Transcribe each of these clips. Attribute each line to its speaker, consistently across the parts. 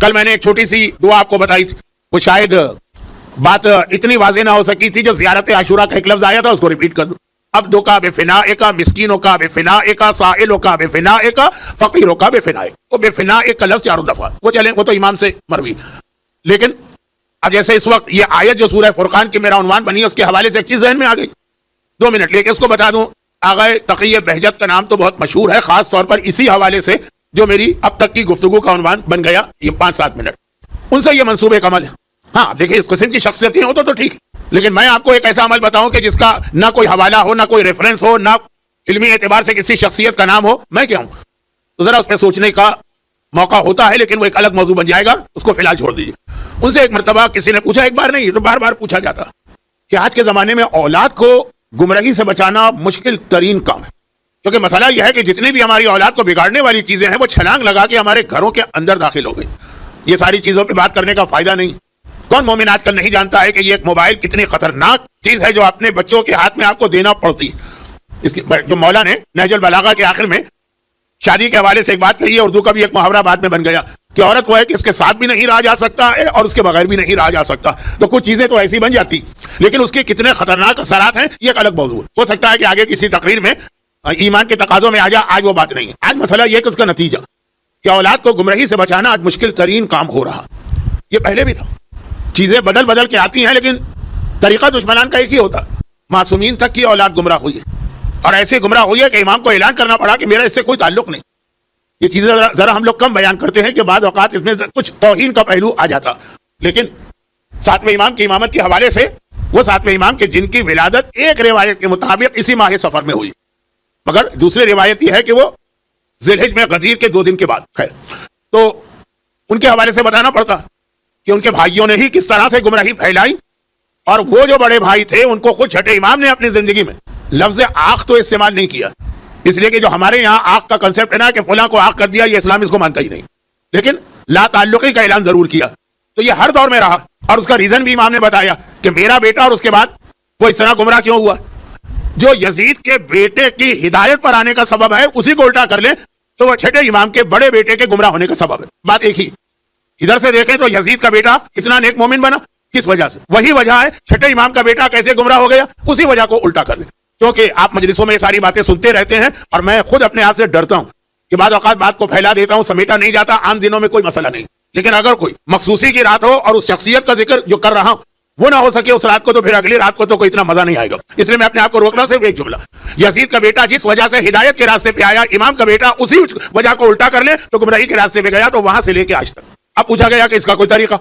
Speaker 1: کل میں نے ایک چھوٹی سی دعا آپ کو بتائی تھی، وہ شاید بات اتنی واضح نہ ہو سکی تھی، جو زیارت عاشورہ کا ایک لفظ آیا تھا اس کو ریپیٹ کر دوں. عبدوں کا بے فنا کا، مسکینوں کا بے فنا کا، سائلوں کا بے فنا کا، فقیروں کا بے فنا. وہ بے فنا ایک کا لفظ چاروں دفعہ وہ چلیں، وہ تو امام سے مروی. لیکن اب جیسے اس وقت یہ آیت جو سورہ فرقان کی میرا عنوان بنی ہے، اس کے حوالے سے ایک چیز ذہن میں آ گئی. 2 منٹ لے کے اس کو بتا دوں. آغا تقی بہجت کا نام تو بہت مشہور ہے، خاص طور پر اسی حوالے سے جو میری اب تک کی گفتگو کا عنوان بن گیا یہ 5-7 منٹ. ان سے یہ منصوبے عمل ہے. ہاں دیکھیں، اس قسم کی شخصیتیں ہو تو ٹھیک ہے، لیکن میں آپ کو ایک ایسا عمل بتاؤں کہ جس کا نہ کوئی حوالہ ہو، نہ کوئی ریفرنس ہو، نہ علمی اعتبار سے کسی شخصیت کا نام ہو، میں کیا ہوں؟ تو ذرا اس پہ سوچنے کا موقع ہوتا ہے، لیکن وہ ایک الگ موضوع بن جائے گا، اس کو فی الحال چھوڑ دیجیے. ان سے ایک مرتبہ کسی نے پوچھا، ایک بار نہیں، یہ تو بار بار پوچھا جاتا کہ آج کے زمانے میں اولاد کو گمراہی سے بچانا مشکل ترین کام ہے. کیونکہ مسئلہ یہ ہے کہ جتنی بھی ہماری اولاد کو بگاڑنے والی چیزیں ہیں وہ چھلانگ لگا کے ہمارے گھروں کے اندر داخل ہو گئی. یہ ساری چیزوں پہ بات کرنے کا فائدہ نہیں. کون مومن آج کل نہیں جانتا ہے کہ یہ ایک موبائل کتنی خطرناک چیز ہے جو اپنے بچوں کے ہاتھ میں آپ کو دینا پڑتی. اس کی جو مولا نے نہج البلاغہ کے آخر میں شادی کے حوالے سے ایک بات کہی ہے، اردو کا بھی ایک محاورہ بعد میں بن گیا کہ عورت وہ ہے کہ اس کے ساتھ بھی نہیں رہا جا سکتا ہے اور اس کے بغیر بھی نہیں رہا جا سکتا. تو کچھ چیزیں تو ایسی بن جاتی، لیکن اس کے کتنے خطرناک اثرات ہیں یہ ایک الگ موضوع ہے. ہو سکتا ہے کہ آگے کسی تقریر میں ایمان کے تقاضوں میں آ جا. آج وہ بات نہیں ہے. آج مسئلہ یہ کہ اس کا نتیجہ کہ اولاد کو گمراہی سے بچانا آج مشکل ترین کام ہو رہا. یہ پہلے بھی تھا، چیزیں بدل کے آتی ہیں، لیکن طریقہ دشمنان کا ایک ہی ہوتا. معصومین تک کی اولاد گمراہ ہوئی ہے، اور ایسے گمراہ ہوئی ہے کہ امام کو اعلان کرنا پڑا کہ میرا اس سے کوئی تعلق نہیں. یہ چیزیں ذرا ہم لوگ کم بیان کرتے ہیں کہ بعض اوقات اس میں کچھ توہین کا پہلو آ جاتا. لیکن 7ویں امام کی امامت کے حوالے سے، وہ 7ویں امام کے جن کی ولادت ایک روایت کے مطابق اسی ماہ سفر میں ہوئی، مگر دوسری روایت یہ ہے کہ وہ ذی الحج میں غدیر کے 2 دن کے بعد. خیر، تو ان کے حوالے سے بتانا پڑتا کہ ان کے بھائیوں نے ہی کس طرح سے گمراہی پھیلائی. اور وہ جو بڑے بھائی تھے ان کو خود چھٹے امام نے اپنی زندگی میں لفظ آخ تو استعمال نہیں کیا، اس لیے کہ جو ہمارے یہاں آخ کا کنسپٹ ہے نا کہ فلاں کو آخ کر دیا، یہ اسلام اس کو مانتا ہی نہیں، لیکن لا تعلقی کا اعلان ضرور کیا. تو یہ ہر دور میں رہا، اور اس کا ریزن بھی امام نے بتایا کہ میرا بیٹا اور اس کے بعد وہ اس طرح گمراہ کیوں ہوا. جو یزید کے بیٹے کی ہدایت پر آنے کا سبب ہے اسی کو الٹا کر لیں تو وہ چھٹے امام کے بڑے بیٹے کے گمراہ ہونے کا سبب ہے. بات ایک ہی. ادھر سے دیکھیں تو یزید کا بیٹا کتنا نیک مومن بنا، کس وجہ سے؟ وہی وجہ ہے چھٹے امام کا بیٹا کیسے گمراہ ہو گیا، اسی وجہ کو الٹا کر لیں. کیونکہ آپ مجلسوں میں یہ ساری باتیں سنتے رہتے ہیں، اور میں خود اپنے ہاتھ سے ڈرتا ہوں کہ بعض اوقات بات کو پھیلا دیتا ہوں، سمیٹا نہیں جاتا. عام دنوں میں کوئی مسئلہ نہیں، لیکن اگر کوئی مخصوصی کی رات ہو اور اس شخصیت کا ذکر جو کر رہا ہوں وہ نہ ہو سکے اس رات کو، تو پھر اگلی رات کو تو کوئی اتنا مزہ نہیں آئے گا. اس لیے میں اپنے آپ کو روک رہا ہوں. صرف ایک جملہ، یزید کا بیٹا جس وجہ سے ہدایت کے راستے پہ آیا، امام کا بیٹا اسی وجہ کو الٹا کر لے تو گمراہی کے راستے پہ گیا. تو وہاں سے لے کے آج تک اب پوچھا گیا کہ اس کا کوئی طریقہ،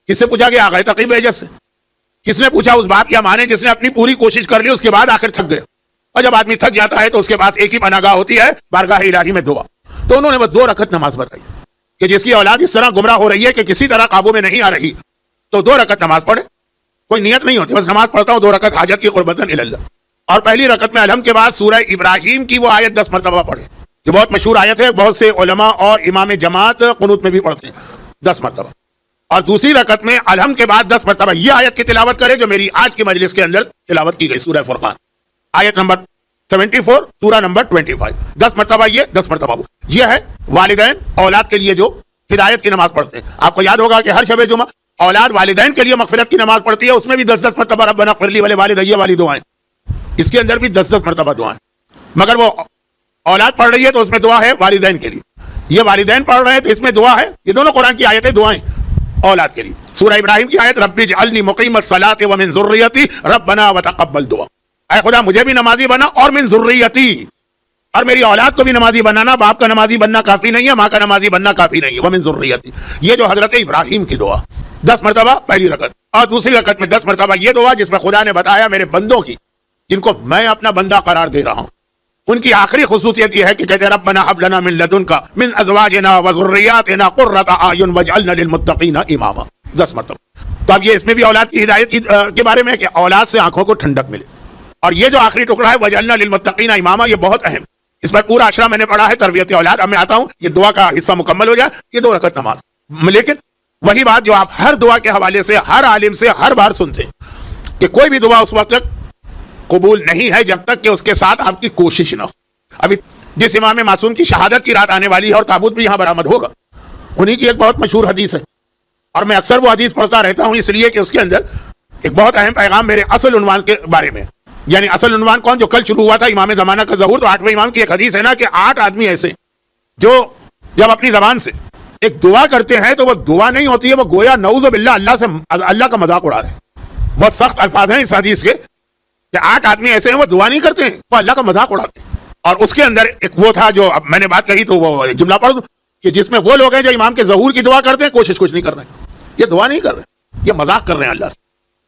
Speaker 1: کس سے پوچھا گیا؟ آغا تقی بہجت سے. کس نے پوچھا؟ اس باپ یا ماں نے جس نے اپنی پوری کوشش کر لی، اس کے بعد آخر تھک گئے. اور جب آدمی تھک جاتا ہے تو اس کے پاس ایک ہی پناہ گاہ ہوتی ہے، بارگاہ الہی میں دعا. تو انہوں نے بس 2 رکعت نماز بتائی کہ جس کی اولاد اس طرح گمراہ ہو رہی ہے کہ کسی طرح قابو میں نہیں آ رہی، تو 2 رکعت نماز پڑھے. کوئی نیت نہیں ہوتی، بس نماز پڑھتا ہوں 2 رکعت حاجت کی قربتاً الی اللہ. اور پہلی رکعت میں الحمد کے بعد سورہ ابراہیم کی وہ آیت 10 مرتبہ پڑھے. یہ بہت مشہور آیت ہے، بہت سے علماء اور امام جماعت قنوت میں بھی پڑھتے ہیں 10 مرتبہ. اور دوسری رکعت میں الحمد کے بعد 10 مرتبہ یہ آیت کی تلاوت کرے جو میری آج کی مجلس کے اندر تلاوت کی گئی، سورہ فرقان آیت نمبر 74 سورہ نمبر 25. 10 مرتبہ یہ، 10 مرتبہ وہ. یہ ہے والدین اولاد کے لیے جو ہدایت کی نماز پڑھتے ہیں. آپ کو یاد ہوگا کہ ہر شب جمعہ اولاد والدین کے لیے مغفرت کی نماز پڑھتی ہے، اس میں بھی 10 مرتبہ ربنا اغفر لی ولوالدی والی دعائیں. اس کے اندر بھی 10 مرتبہ دعائیں. مگر وہ اولاد پڑھ رہی ہے تو اس میں دعا ہے والدین کے لیے، یہ والدین پڑھ رہے ہیں تو اس میں دعا ہے. یہ دونوں قرآن کی آیتیں دعائیں اولاد کے لیے. سورہ ابراہیم کی آیت رب اجعلنی مقیم الصلاۃ ومن ذریتی ربنا وتقبل دعا. اے خدا مجھے بھی نمازی بنا اور من ذریتی، اور میری اولاد کو بھی نمازی بنانا. باپ کا نمازی بننا کافی نہیں ہے، ماں کا نمازی بننا کافی نہیں ہے. ومن ذریتی، یہ جو حضرت ابراہیم کی دعا 10 مرتبہ پہلی رکعت، اور دوسری رکعت میں 10 مرتبہ یہ دعا جس میں خدا نے بتایا میرے بندوں کی، جن کو میں اپنا بندہ قرار دے رہا ہوں، ان کی آخری خصوصیت یہ ہے کہ کہتے ربنا ہب لنا من لدنک من ازواجنا وذریاتنا قرۃ اعین واجعلنا للمتقین اماما 10 مرتبہ. تو اب یہ اس میں بھی اولاد کی ہدایت کے بارے میں ہے کہ اولاد سے آنکھوں کو ٹھنڈک ملے. اور یہ جو آخری ٹکڑا ہے وجعلنا للمتقین اماما، یہ بہت اہم. اس پر پورا اشرا میں نے پڑھا ہے، تربیت اولاد. اب میں آتا ہوں، یہ دعا کا حصہ مکمل ہو جائے، یہ 2 رکعت نماز. لیکن وہی بات جو آپ ہر دعا کے حوالے سے ہر عالم سے ہر بار سنتے ہیں کہ کوئی بھی دعا اس وقت تک قبول نہیں ہے جب تک کہ اس کے ساتھ آپ کی کوشش نہ ہو. ابھی جس امام معصوم کی شہادت کی رات آنے والی ہے اور تابوت بھی یہاں برآمد ہوگا، انہی کی ایک بہت مشہور حدیث ہے، اور میں اکثر وہ حدیث پڑھتا رہتا ہوں، اس لیے کہ اس کے اندر ایک بہت اہم پیغام میرے اصل عنوان کے بارے میں، یعنی اصل عنوان کون، جو کل شروع ہوا تھا امام زمانہ کا ظہور، تو 8ویں امام کی ایک حدیث ہے نا کہ 8 آدمی ایسے جو جب اپنی زبان سے ایک دعا کرتے ہیں تو وہ دعا نہیں ہوتی ہے، وہ گویا نعوذ باللہ اللہ کا مذاق اڑا رہے ہیں۔ بہت سخت الفاظ ہیں اس حدیث کے کہ 8 آدمی ایسے ہیں وہ دعا نہیں کرتے ہیں، وہ اللہ کا مذاق اڑاتے ہیں۔ اور اس کے اندر ایک وہ تھا جو اب میں نے بات کہی تو وہ جملہ پڑھ دوں کہ جس میں وہ لوگ ہیں جو امام کے ظہور کی دعا کرتے ہیں، کوشش کچھ نہیں کر رہے ہیں، یہ دعا نہیں کر رہے، یہ مذاق کر رہے ہیں اللہ سے۔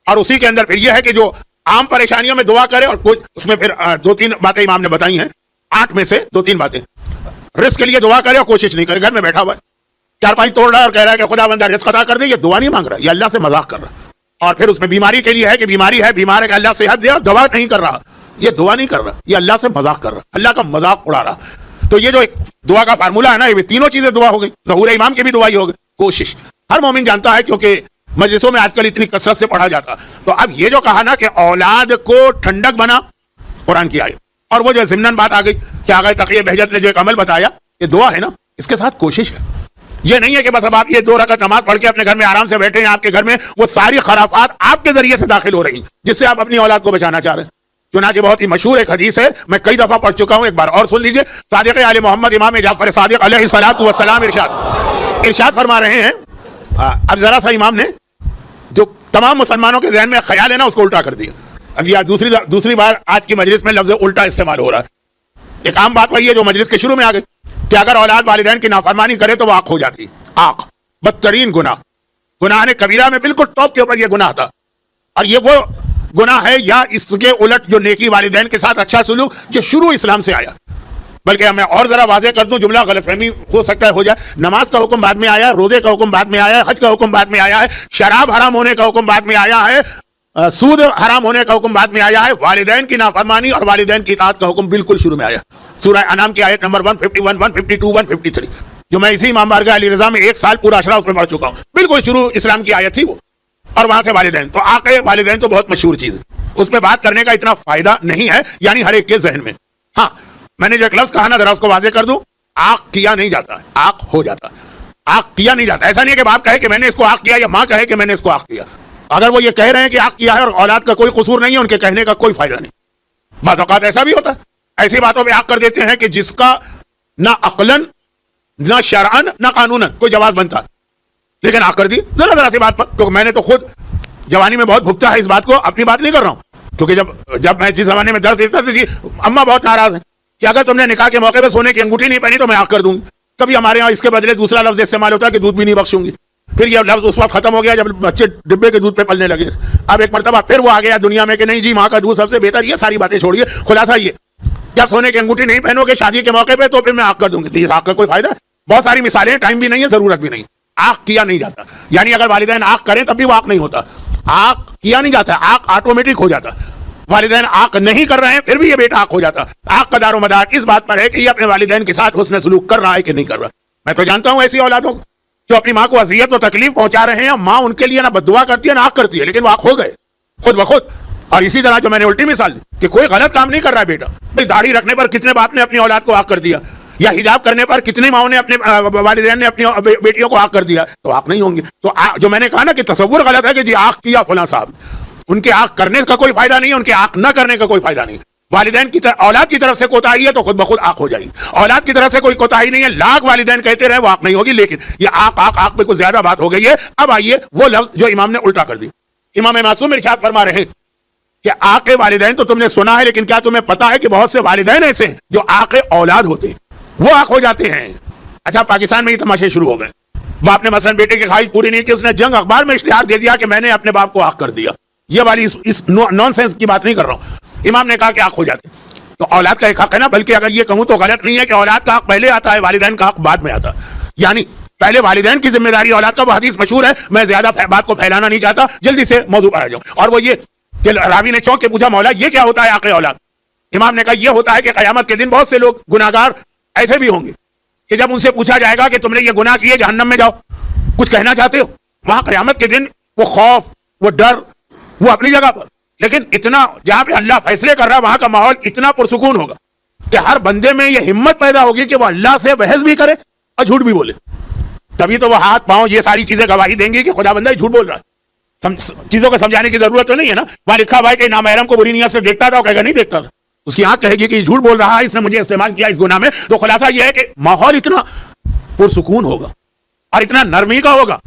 Speaker 1: اور اسی کے اندر پھر یہ ہے کہ جو عام پریشانیوں میں دعا کرے، اور اس میں پھر 2-3 باتیں امام نے بتائی ہیں، 8 میں سے 2-3 باتیں، رزق کے لیے دعا کرے اور کوشش نہیں کرے، گھر میں بیٹھا ہوا ہے، چارپائی توڑ رہا ہے اور کہہ رہا ہے کہ خدا بندہ رزق عطا کر دے، یہ دعا نہیں مانگ رہا، یہ اللہ سے مذاق کر رہا ہے۔ اور پھر اس میں بیماری کے لیے ہے کہ بیماری ہے، بیمار ہے کہ اللہ صحت دے، اور دوا نہیں کر رہا، یہ دعا نہیں کر رہا، یہ اللہ سے مذاق کر رہا، اللہ کا مذاق اڑا رہا۔ تو یہ جو ایک دعا کا فارمولہ ہے نا، یہ تینوں چیزیں دعا ہو گئی، ظہور امام کی بھی دعا ہی ہو گئی، کوشش ہر مومن جانتا ہے، کیونکہ مجلسوں میں آج کل اتنی کثرت سے پڑھا جاتا۔ تو اب یہ جو کہا نا کہ اولاد کو ٹھنڈک بنا، قرآن کی آیت، اور وہ جو ضمناً بات آ گئی کہ آغا تقی بہجت نے جو ایک عمل بتایا، یہ دعا ہے نا، اس کے ساتھ کوشش ہے۔ یہ نہیں ہے کہ بس اب آپ یہ 2 رکعت نماز پڑھ کے اپنے گھر میں آرام سے بیٹھے ہیں، آپ کے گھر میں وہ ساری خرافات آپ کے ذریعے سے داخل ہو رہی ہیں جس سے آپ اپنی اولاد کو بچانا چاہ رہے ہیں۔ چنانچہ بہت ہی مشہور ایک حدیث ہے، میں کئی دفعہ پڑھ چکا ہوں، ایک بار اور سن لیجئے۔ صادق آل محمد امام جعفر صادق علیہ الصلوۃ والسلام ارشاد فرما رہے ہیں، اب ذرا سا امام نے جو تمام مسلمانوں کے ذہن میں خیال ہے نا، اس کو الٹا کر دیا۔ اب یہ دوسری بار آج کی مجلس میں لفظ الٹا استعمال ہو رہا ہے۔ ایک عام بات وہی ہے جو مجلس کے شروع میں آ گئی کہ اگر اولاد والدین کی نافرمانی کرے تو وہ آنکھ ہو جاتی، آنکھ بدترین گناہ نے کبیرہ میں بالکل ٹاپ کے اوپر یہ گناہ تھا، اور یہ وہ گناہ ہے یا اس کے الٹ جو نیکی والدین کے ساتھ اچھا سلوک جو شروع اسلام سے آیا۔ بلکہ میں اور ذرا واضح کر دوں، جملہ غلط فہمی ہو سکتا ہے ہو جائے، نماز کا حکم بعد میں آیا ہے، روزے کا حکم بعد میں آیا ہے، حج کا حکم بعد میں آیا ہے، شراب حرام ہونے کا حکم بعد میں آیا ہے، سود حرام ہونے کا حکم بعد میں آیا ہے، والدین کی نافرمانی اور والدین کی اطاعت کا حکم بالکل شروع میں آیا۔ سورہ انعام کی آیت نمبر 151، 152، 153، جو میں اسی امام بارگاہ علی رضا میں 1 سال پورا اشرا اس میں پڑھ چکا ہوں، بالکل شروع اسلام کی آیت تھی وہ۔ اور وہاں سے والدین، تو آقے والدین تو بہت مشہور چیز ہے، اس میں بات کرنے کا اتنا فائدہ نہیں ہے، یعنی ہر ایک کے ذہن میں۔ ہاں، میں نے جو ایک لفظ کہا نا، ذرا اس کو واضح کر دوں، آق کیا نہیں جاتا، آق ہو جاتا، آق کیا نہیں جاتا۔ ایسا نہیں ہے کہ باپ کہے کہ میں نے اس کو آق کیا، یا ماں کہے کہ میں نے اس کو آق کیا۔ اگر وہ یہ کہہ رہے ہیں کہ آق کیا ہے اور اولاد کا کوئی قصور نہیں ہے، ان کے کہنے کا کوئی فائدہ نہیں۔ بعض اوقات ایسا بھی ہوتا ہے، ایسی باتوں پہ آق کر دیتے ہیں کہ جس کا نہ عقلاً نہ شرعاً نہ قانوناً کوئی جواز بنتا، لیکن آق کر دی ذرا سی بات پر۔ کیونکہ میں نے تو خود جوانی میں بہت بھگتا ہے اس بات کو، اپنی بات نہیں کر رہا ہوں، کیونکہ جب میں جس زمانے میں درس دیتا تھا، جی اماں بہت ناراض ہیں کہ اگر تم نے نکاح کے موقع پہ سونے کی انگوٹھی نہیں پہنی تو میں آنکھ کر دوں گی۔ کبھی ہمارے یہاں اس کے بدلے دوسرا لفظ استعمال ہوتا ہے کہ دودھ بھی نہیں بخشوں گی۔ پھر یہ لفظ اس وقت ختم ہو گیا جب بچے ڈبے کے دودھ پہ پلنے لگے۔ اب ایک مرتبہ پھر وہ آ گیا دنیا میں کہ نہیں جی ماں کا دودھ سب سے بہتر۔ یہ ساری باتیں چھوڑیے، خلاصہ یہ، جب سونے کی انگوٹھی نہیں پہنو گے شادی کے موقع پہ تو پھر میں آنکھ کر دوں گی۔ اس آنکھ کا کوئی فائدہ ہے؟ بہت ساری مثالیں، ٹائم بھی نہیں ہے، ضرورت بھی نہیں۔ آنکھ کیا نہیں جاتا، یعنی اگر والدین آنکھ کریں تب بھی وہ آنکھ نہیں ہوتا، آنکھ کیا نہیں جاتا، آنکھ آٹومیٹک ہو جاتا۔ والدین آنکھ نہیں کر رہے ہیں پھر بھی یہ بیٹا آنکھ ہو جاتا۔ آنکھ کا دار و مدار اس بات پر ہے کہ یہ اپنے والدین کے ساتھ حسن سلوک کر رہا ہے کہ نہیں کر رہا۔ میں تو جانتا ہوں ایسی اولادوں کو جو اپنی ماں کو اذیت و تکلیف پہنچا رہے ہیں، ماں ان کے لیے نہ بد دعا کرتی ہے نہ آنکھ کرتی ہے، لیکن وہ آنکھ ہو گئے خود بخود۔ اور اسی طرح جو میں نے الٹی مثال دی کہ کوئی غلط کام نہیں کر رہا ہے بیٹا، بھائی داڑھی رکھنے پر کتنے باپ نے اپنی اولاد کو آنکھ کر دیا، یا حجاب کرنے پر کتنی ماؤں نے اپنے والدین نے اپنی بیٹیوں کو آنکھ کر دیا، تو آنکھ نہیں ہوں گی۔ تو جو میں نے کہا نا کہ تصور غلط ہے کہ جی آنکھ کیا فلاں صاحب، ان کے آنکھ کرنے کا کوئی فائدہ نہیں ہے، ان کے آنکھ نہ کرنے کا کوئی فائدہ نہیں۔ والدین کی اولاد کی طرف سے کوتاہی ہے تو خود بخود آنکھ ہو جائے گی، اولاد کی طرف سے کوئی کوتاہی نہیں ہے، لاکھ والدین کہتے رہے وہ آنکھ نہیں ہوگی، لیکن یہ آنکھ پہ کچھ زیادہ بات ہو گئی ہے۔ اب آئیے وہ لفظ جو امام نے الٹا کر دی۔ امام معصوم ارشاد فرما رہے ہیں کہ آنکھ والدین تو تم نے سنا ہے، لیکن کیا تمہیں پتا ہے کہ بہت سے والدین ایسے ہیں جو آنکھ اولاد ہوتے ہیں، وہ آنکھ ہو جاتے ہیں۔ اچھا، پاکستان میں یہ تماشے شروع ہو گئے، باپ نے مثلا بیٹے کی خواہش پوری نہیں کی، اس نے جنگ اخبار میں اشتہار دے دیا کہ میں نے اپنے باپ کو آنکھ کر دیا۔ یہ والی اس نان سینس کی بات نہیں کر رہا ہوں، امام نے کہا کہ آنکھ ہو جاتے ہیں۔ تو اولاد کا ایک حق ہے نا، بلکہ اگر یہ کہوں تو غلط نہیں ہے کہ اولاد کا حق پہلے آتا ہے، والدین کا حق بعد میں آتا ہے، یعنی پہلے والدین کی ذمہ داری اولاد کا۔ وہ حدیث مشہور ہے، میں زیادہ بات کو پھیلانا نہیں چاہتا، جلدی سے موضوع پر آ جاؤں۔ اور وہ یہ کہ راوی نے چونک کے پوچھا مولا یہ کیا ہوتا ہے آنکھ اولاد؟ امام نے کہا یہ ہوتا ہے کہ قیامت کے دن بہت سے لوگ گناہگار ایسے بھی ہوں گے کہ جب ان سے پوچھا جائے گا کہ تم نے یہ گناہ کیے جہنم میں جاؤ، کچھ کہنا چاہتے ہو؟ وہاں قیامت کے دن وہ خوف، وہ ڈر، وہ اپنی جگہ پر، لیکن اتنا جہاں پہ اللہ فیصلے کر رہا ہے وہاں کا ماحول اتنا پرسکون ہوگا کہ ہر بندے میں یہ ہمت پیدا ہوگی کہ وہ اللہ سے بحث بھی کرے اور جھوٹ بھی بولے۔ تبھی تو وہ ہاتھ پاؤں یہ ساری چیزیں گواہی دیں گی کہ خدا بندہ جھوٹ بول رہا ہے. چیزوں کو سمجھانے کی ضرورت تو نہیں ہے نا. وہاں لکھا ہوا ہے کہ نامحرم کو بری نیت سے دیکھتا تھا, وہ کہے گا نہیں دیکھتا تھا. اس کی آنکھ کہے گی کہ یہ جھوٹ بول رہا ہے, اس نے مجھے استعمال کیا اس گناہ میں. تو خلاصہ یہ ہے کہ ماحول اتنا پرسکون ہوگا اور اتنا نرمی کا ہوگا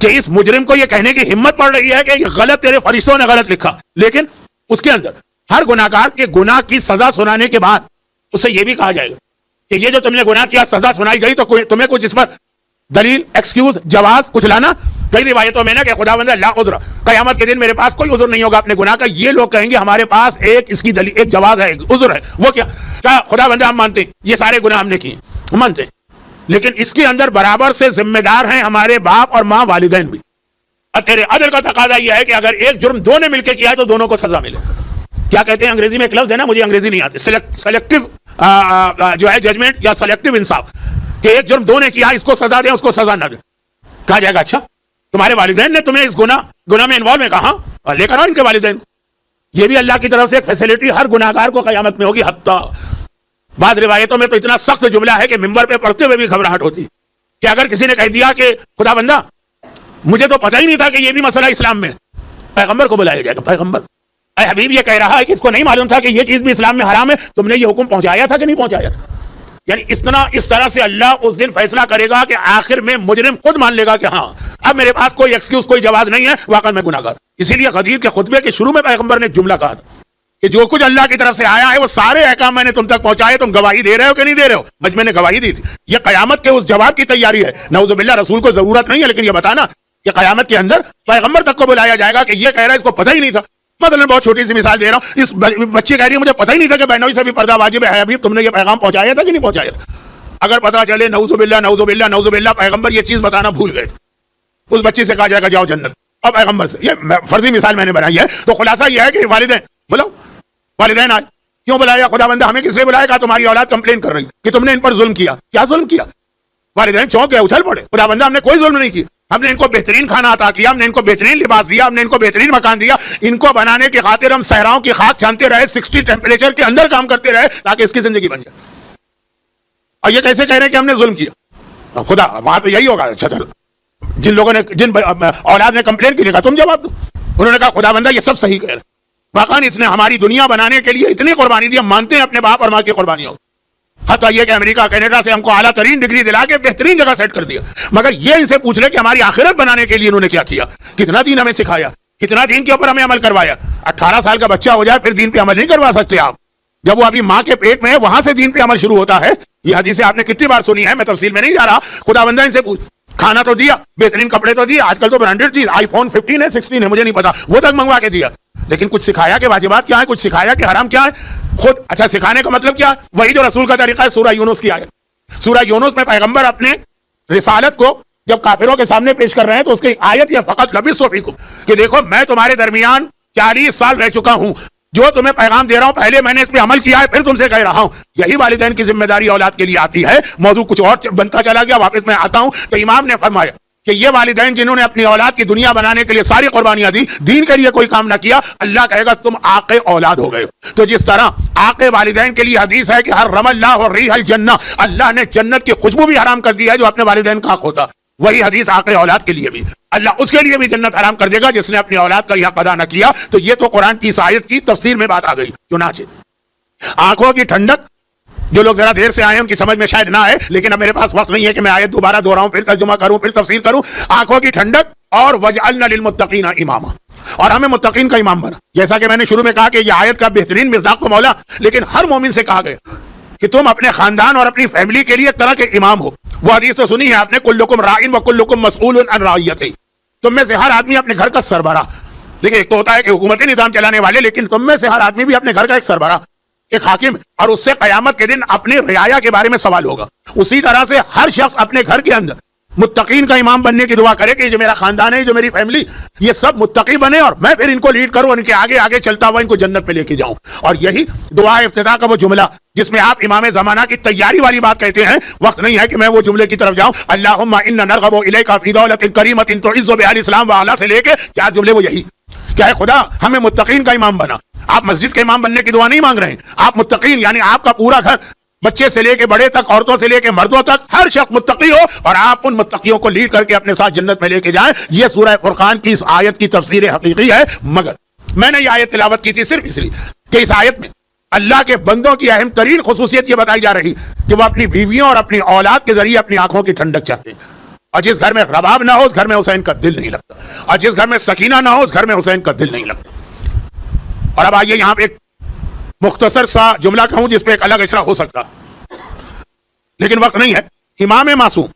Speaker 1: کہ اس مجرم کو یہ کہنے کی ہمت پڑ رہی ہے کہ یہ غلط, تیرے فرشتوں نے غلط لکھا. لیکن اس کے اندر ہر گناہگار کے گناہ کی سزا سنانے کے بعد اس سے یہ بھی کہا جائے گا کہ یہ جو تم نے گناہ کیا سزا سنائی گئی تو تمہیں کچھ اس پر دلیل, ایکسکیوز, جواز کچھ لانا. کئی روایتوں میں نا کہ خدا بندہ لا عذر, قیامت کے دن میرے پاس کوئی عذر نہیں ہوگا اپنے گناہ کا. یہ لوگ کہیں گے ہمارے پاس اس کی دلیل, ایک جواز ہے, ایک عذر ہے. وہ کیا خدا بندہ ہم مانتے ہیں یہ سارے گناہ ہم نے کیے, مانتے ہیں, لیکن اس کے اندر برابر سے ذمہ دار ہیں ہمارے باپ اور ماں, والدین بھی. اور تیرے عدل کا تقاضا یہ ہے کہ اگر ایک جرم دو نے مل کے کیا ہے تو دونوں کو سزا ملے. کیا کہتے ہیں انگریزی میں ایک لفظ ہے نا, مجھے انگریزی نہیں آتی, سلیکٹو جو ہے ججمنٹ یا سلیکٹو انصاف, کہ ایک جرم دو نے کیا اس کو سزا دیں, اس کو سزا نہ دیں. کہا جائے گا اچھا تمہارے والدین نے تمہیں اس گناہ میں انوالو میں کہا, اور لے کر آؤ ان کے والدین کو. یہ بھی اللہ کی طرف سے ایک فیسلٹی ہر گناہگار کو قیامت میں ہوگی. حتیٰ بعض روایتوں میں تو اتنا سخت جملہ ہے کہ ممبر پہ پڑھتے ہوئے بھی گھبراہٹ ہوتی کہ اگر کسی نے کہہ دیا کہ خدا بندہ مجھے تو پتہ ہی نہیں تھا کہ یہ بھی مسئلہ اسلام میں, پیغمبر کو بلایا جائے گا, پیغمبر اے حبیب یہ کہہ رہا ہے کہ اس کو نہیں معلوم تھا کہ یہ چیز بھی اسلام میں حرام ہے, تم نے یہ حکم پہنچایا تھا کہ نہیں پہنچایا تھا. یعنی اس طرح سے اللہ اس دن فیصلہ کرے گا کہ آخر میں مجرم خود مان لے گا کہ ہاں اب میرے پاس کوئی ایکسکیوز, کوئی جواز نہیں ہے, واقعا میں گناہگار. اسی لیے غدیر کے خطبے کے شروع میں پیغمبر نے ایک جملہ کہا تھا کہ جو کچھ اللہ کی طرف سے آیا ہے وہ سارے احکام میں نے تم تک پہنچائے, تم گواہی دے رہے ہو کہ نہیں دے رہے ہو. مجمع نے گواہی دی تھی. یہ قیامت کے اس جواب کی تیاری ہے. نعوذ باللہ رسول کو ضرورت نہیں ہے, لیکن یہ بتانا کہ قیامت کے اندر پیغمبر تک کو بلایا جائے گا کہ یہ کہہ رہا ہے اس کو پتہ ہی نہیں تھا. مثلا بہت چھوٹی سی مثال دے رہا ہوں, اس بچی کہہ رہی ہے مجھے پتہ ہی نہیں تھا کہ بہنوئی سے بھی پردہ واجب ہے, ابھی تم نے یہ پیغام پہنچایا تھا کہ نہیں پہنچایا تھا. اگر پتہ چلے نعوذ باللہ نعوذ باللہ نعوذ باللہ پیغمبر یہ چیز بتانا بھول گئے, اس بچی سے کہا جائے گا جاؤ جنت. اور پیغمبر سے, یہ فرضی مثال میں نے بنائی ہے. تو خلاصہ یہ ہے کہ والدین بولو, والدین آج کیوں بلایا خدا بندہ, ہمیں کس سے بلایا؟ کہا تمہاری اولاد کمپلین کر رہی کہ تم نے ان پر ظلم کیا. کیا ظلم کیا؟ والدین چونک گئے, اچھل پڑے. خدا بندہ ہم نے کوئی ظلم نہیں کیا, ہم نے ان کو بہترین کھانا عطا کیا, ہم نے ان کو بہترین لباس دیا, ہم نے ان کو بہترین مکان دیا. ان کو بنانے کی خاطر ہم صحراؤں کی خاک چھانتے رہے, 60 ٹیمپریچر کے اندر کام کرتے رہے تاکہ اس کی زندگی بن جائے. اور یہ کیسے کہہ رہے ہیں کہ ہم نے ظلم کیا؟ خدا وہاں تو یہی ہوگا. اچھا چلو, جن لوگوں نے, جن اولاد نے کمپلین کی تھی تم جواب دو. انہوں نے کہا خدا بندہ یہ سب صحیح کہہ رہے, واقعا اس نے ہماری دنیا بنانے کے لیے اتنی قربانی دی, ہم مانتے ہیں اپنے باپ اور ماں کی قربانیوں. حتیٰ یہ کہ امریکہ کینیڈا سے ہم کو اعلیٰ ترین ڈگری دلا کے بہترین جگہ سیٹ کر دیا. مگر یہ ان سے پوچھ لے کہ ہماری آخرت بنانے کے لیے انہوں نے کیا کیا, کتنا دین ہمیں سکھایا, کتنا دین کے اوپر ہمیں عمل کروایا. 18 سال کا بچہ ہو جائے پھر دین پہ عمل نہیں کروا سکتے آپ, جب وہ ابھی ماں کے پیٹ میں ہے وہاں سے دین پہ عمل شروع ہوتا ہے. یہ حدیث آپ نے کتنی بار سنی ہے, میں تفصیل میں نہیں جا رہا. خدا بندہ ان سے پوچھ, کھانا تو دیا, بہترین کپڑے تو دیے, آج کل تو برانڈیڈ چیز, آئی فون 15 ہے 16 ہے مجھے نہیں پتا, وہ تک منگوا کے دیا. لیکن کچھ سکھایا کہ واجبات کیا ہے, کچھ سکھایا کہ حرام کیا ہے خود. اچھا سکھانے کا مطلب کیا ہے؟ وہی جو رسول کا طریقہ ہے. سورہ یونس کی آیت, سورہ یونس میں پیغمبر اپنے رسالت کو جب کافروں کے سامنے پیش کر رہے ہیں تو اس کی آیت یہ فقط لبثت فیکم, کہ دیکھو میں تمہارے درمیان 40 سال رہ چکا ہوں, جو تمہیں پیغام دے رہا ہوں پہلے میں نے اس پہ عمل کیا ہے پھر تم سے کہہ رہا ہوں. یہی والدین کی ذمہ داری اولاد کے لیے آتی ہے. موضوع کچھ اور بنتا چلا گیا, واپس میں آتا ہوں. تو امام نے فرمایا کہ یہ والدین جنہوں نے اپنی اولاد کی دنیا بنانے کے لیے ساری قربانیاں دی, دین کے لیے کوئی کام نہ کیا, اللہ کہے گا تم آقے اولاد ہو گئے. تو جس طرح آقے والدین کے لیے حدیث ہے کہ حرم اللہ ریح الجنہ, اللہ نے جنت کی خوشبو بھی حرام کر دی ہے جو اپنے والدین کا حق ہوتا, وہی حدیث آقے اولاد کے لیے بھی, اللہ اس کے لیے بھی جنت حرام کر دے گا جس نے اپنی اولاد کا یہ حق ادا نہ کیا. تو یہ تو قرآن کی اس آیت کی تفسیر میں بات آ گئی. چنانچہ آنکھوں کی ٹھنڈک, جو لوگ ذرا دیر سے آئے ان کی سمجھ میں شاید نہ آئے, لیکن اب میرے پاس وقت نہیں ہے کہ میں آیت دوبارہ دہراؤں, پھر ترجمہ کروں, پھر تفسیر کروں. آنکھوں کی ٹھنڈک اور وجعلنا للمتقین اماما, اور ہمیں متقین کا امام بنا. جیسا کہ میں نے شروع میں کہا کہ یہ آیت کا بہترین مصداق تو مولا, لیکن ہر مومن سے کہا گیا کہ تم اپنے خاندان اور اپنی فیملی کے لیے ایک طرح کے امام ہو. وہ حدیث تو سنی ہے آپ نے, کلکم راعٍ وکلکم مسئول عن رعیتہ, تم میں سے ہر آدمی اپنے گھر کا سربراہ. دیکھیں ایک تو ہوتا ہے کہ حکومتی نظام چلانے والے, لیکن تم میں سے ہر آدمی بھی اپنے گھر کا ایک سربراہ, ایک حاکم, اور اس سے قیامت کے دن اپنی رعایا کے بارے میں سوال ہوگا. اسی طرح سے ہر شخص اپنے گھر کے اندر متقین کا امام بننے کی دعا کرے کہ جو میرا خاندان ہے, جو میری فیملی, یہ سب متقی بنے اور میں پھر ان کو لیڈ کروں, ان کے آگے آگے چلتا ہوا ان کو جنت پہ لے کے جاؤں. اور یہی دعا افتتاح کا وہ جملہ جس میں آپ امام زمانہ کی تیاری والی بات کہتے ہیں. وقت نہیں ہے کہ میں وہ جملے کی طرف جاؤں. اللہم انا نرغب الیک فی دولت کریمۃ تعز بها الاسلام واعلیٰ سے لے کے 4 جملے وہ یہی, کیا ہے خدا ہمیں متقین کا امام بنا. آپ مسجد کے امام بننے کی دعا نہیں مانگ رہے ہیں, آپ متقین یعنی آپ کا پورا گھر بچے سے لے کے بڑے تک، عورتوں سے لے کے مردوں تک، ہر شخص متقی ہو اور آپ ان متقیوں کو لیڈ کر کے اپنے ساتھ جنت میں لے کے جائیں. یہ سورہ فرقان کی اس آیت کی تفسیر حقیقی ہے. مگر میں نے یہ آیت تلاوت کی تھی صرف اس لیے کہ اس آیت میں اللہ کے بندوں کی اہم ترین خصوصیت یہ بتائی جا رہی کہ وہ اپنی بیویوں اور اپنی اولاد کے ذریعے اپنی آنکھوں کی ٹھنڈک چاہتے ہیں. اور جس گھر میں رباب نہ ہو اس گھر میں حسین کا دل نہیں لگتا، اور جس گھر میں سکینہ نہ ہو اس گھر میں حسین کا دل نہیں لگتا. اور اب آئیے یہاں پہ ایک مختصر سا جملہ کہوں جس پہ ایک الگ اشرا ہو سکتا لیکن وقت نہیں ہے. امام معصوم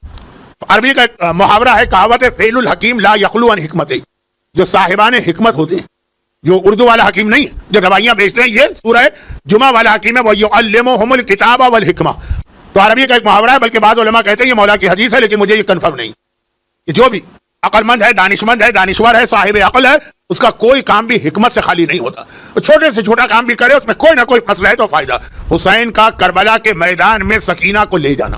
Speaker 1: عربی کا ایک محاورہ ہے، کہاوت ہے فعل الحکیم لا یخلو عن حکمت. جو صاحبان حکمت ہوتے ہیں، جو اردو والا حکیم نہیں ہے جو دوائیاں بیچتے ہیں، یہ سورہ جمعہ والا حکیم ہے، وَيُعَلِّمُهُمُ الْكِتَابَ وَالْحِکْمَةَ. تو عربی کا ایک محاورہ ہے، بلکہ بعض علماء کہتے ہیں یہ مولا کی حدیث ہے، لیکن مجھے یہ کنفرم نہیں کہ جو بھی عقل مند ہے، دانشمند ہے، دانشور ہے، صاحب عقل ہے، اس کا کوئی کام بھی حکمت سے خالی نہیں ہوتا. چھوٹے سے چھوٹا کام بھی کرے اس میں کوئی نہ کوئی مسئلہ ہے تو فائدہ. حسین کا کربلا کے میدان میں سکینہ کو لے جانا،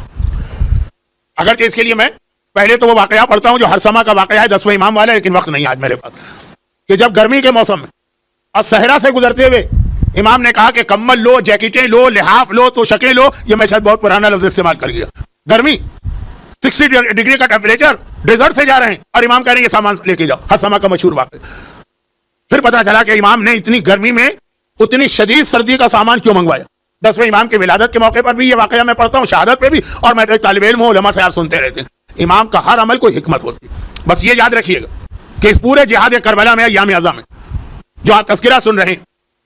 Speaker 1: اگرچہ اس کے لیے میں پہلے تو وہ واقعہ پڑھتا ہوں جو ہر سما کا واقعہ ہے 10ویں امام والا، لیکن وقت نہیں آج میرے پاس. کہ جب گرمی کے موسم میں اور صحرا سے گزرتے ہوئے امام نے کہا کہ کمل لو، جیکٹیں لو، لحاف لو، تو شکیں لو. یہ میں شاید بہت پرانا لفظ استعمال کر گیا. گرمی 60 ڈگری کا ٹیمپریچر، ڈیزرٹ سے جا رہے ہیں اور امام کہہ رہے ہیں یہ سامان لے کے جاؤ. ہر سما کا مشہور واقعہ. پھر پتا چلا کہ امام نے اتنی گرمی میں اتنی شدید سردی کا سامان کیوں منگوایا. 10ویں امام کی ولادت کے موقع پر بھی یہ واقعہ میں پڑھتا ہوں، شہادت پہ بھی، اور میں تو ایک طالب علم ہوں، علماء سے آپ سنتے رہتے ہیں. امام کا ہر عمل کوئی حکمت ہوتی. بس یہ یاد رکھیے گا کہ اس پورے جہاد کربلا میں ایام اعظم میں جو آپ تذکرہ سن رہے ہیں،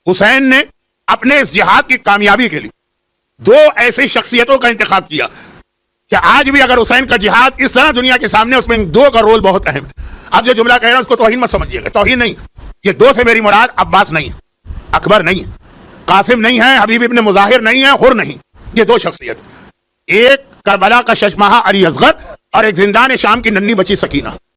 Speaker 1: حسین نے اپنے اس جہاد کی کامیابی کے لیے دو ایسی شخصیتوں کا انتخاب کیا کہ آج بھی اگر حسین کا جہاد اس طرح دنیا کے سامنے، اس میں ان دو کا رول بہت اہم ہے. اب جو جملہ کہہ رہا ہوں اس کو توہین مت سمجھیے گا، توہین نہیں. یہ دو سے میری مراد عباس نہیں ہے، اکبر نہیں ہے، قاسم نہیں ہے، حبیب ابن مظاہر نہیں ہے، حر نہیں. یہ دو شخصیت، ایک کربلا کا ششماہا علی اصغر اور ایک زندان شام کی ننھی بچی سکینہ.